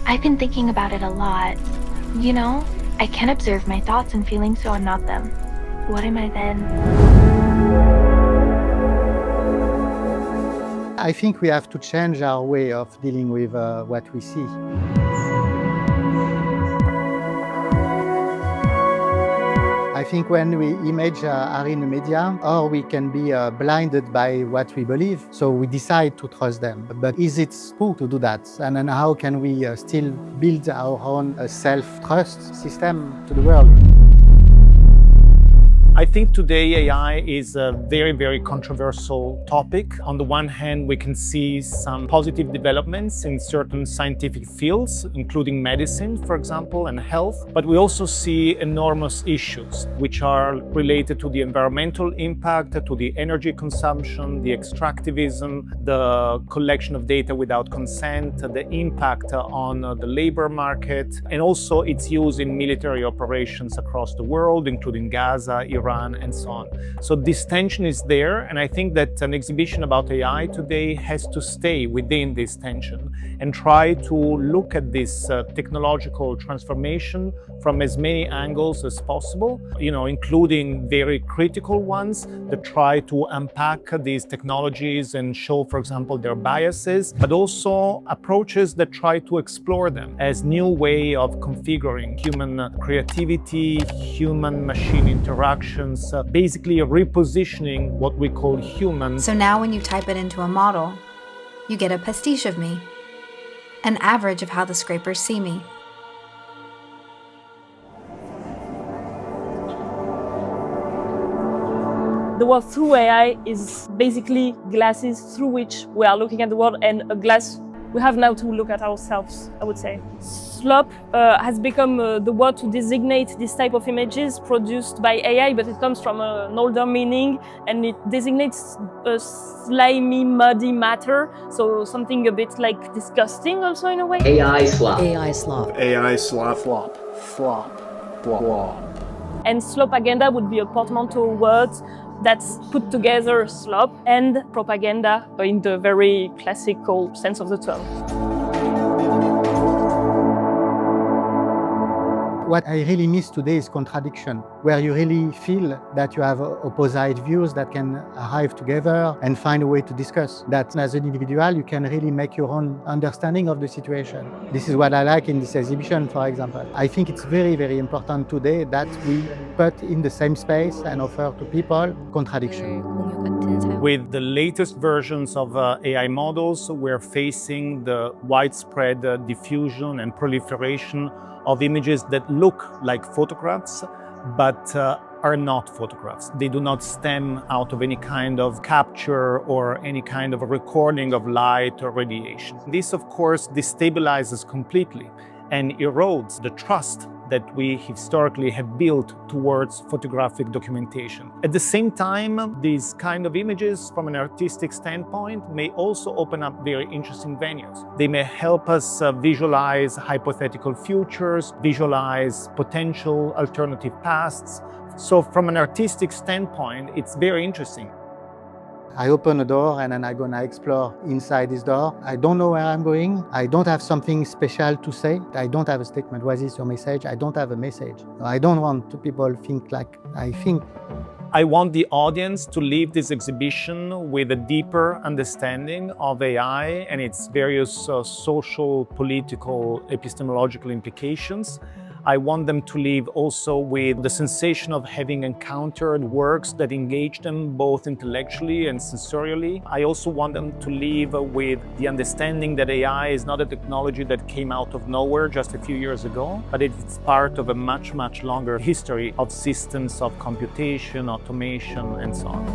I've been thinking about it a lot. You know, I can observe my thoughts and feelings, so I'm not them. What am I then? I think we have to change our way of dealing with what we see. I think when we image are in the media, or we can be blinded by what we believe, so we decide to trust them. But is it true to do that? And then how can we still build our own self-trust system to the world? I think today AI is a very, very controversial topic. On the one hand, we can see some positive developments in certain scientific fields, including medicine, for example, and health. But we also see enormous issues which are related to the environmental impact, to the energy consumption, the extractivism, the collection of data without consent, the impact on the labor market, and also its use in military operations across the world, including Gaza, Iran, and so on. So this tension is there, and I think that an exhibition about AI today has to stay within this tension and try to look at this technological transformation from as many angles as possible, including very critical ones that try to unpack these technologies and show, for example, their biases, but also approaches that try to explore them as new way of configuring human creativity, human-machine interaction, basically repositioning what we call human. So now when you type it into a model, you get a pastiche of me, an average of how the scrapers see me. The world through AI is basically glasses through which we are looking at the world, and a glass we have now to look at ourselves, I would say. Slop has become the word to designate this type of images produced by AI, but it comes from an older meaning, and it designates a slimy, muddy matter, so something a bit like disgusting also in a way. AI slop. AI slop. AI slop. Flop. Flop. And slopaganda would be a portmanteau word that's put together slop and propaganda in the very classical sense of the term. What I really miss today is contradiction, where you really feel that you have opposite views that can arrive together and find a way to discuss. That as an individual, you can really make your own understanding of the situation. This is what I like in this exhibition, for example. I think it's very, very important today that we put in the same space and offer to people contradiction. With the latest versions of AI models, we're facing the widespread diffusion and proliferation of images that look like photographs, but are not photographs. They do not stem out of any kind of capture or any kind of a recording of light or radiation. This, of course, destabilizes completely and erodes the trust that we historically have built towards photographic documentation. At the same time, these kind of images from an artistic standpoint may also open up very interesting venues. They may help us visualize hypothetical futures, visualize potential alternative pasts. So from an artistic standpoint, it's very interesting. I open a door and then I'm gonna explore inside this door. I don't know where I'm going. I don't have something special to say. I don't have a statement. What is your message? I don't have a message. I don't want people to think like I think. I want the audience to leave this exhibition with a deeper understanding of AI and its various social, political, epistemological implications. I want them to leave also with the sensation of having encountered works that engage them both intellectually and sensorially. I also want them to leave with the understanding that AI is not a technology that came out of nowhere just a few years ago, but it's part of a much, much longer history of systems of computation, automation, and so on.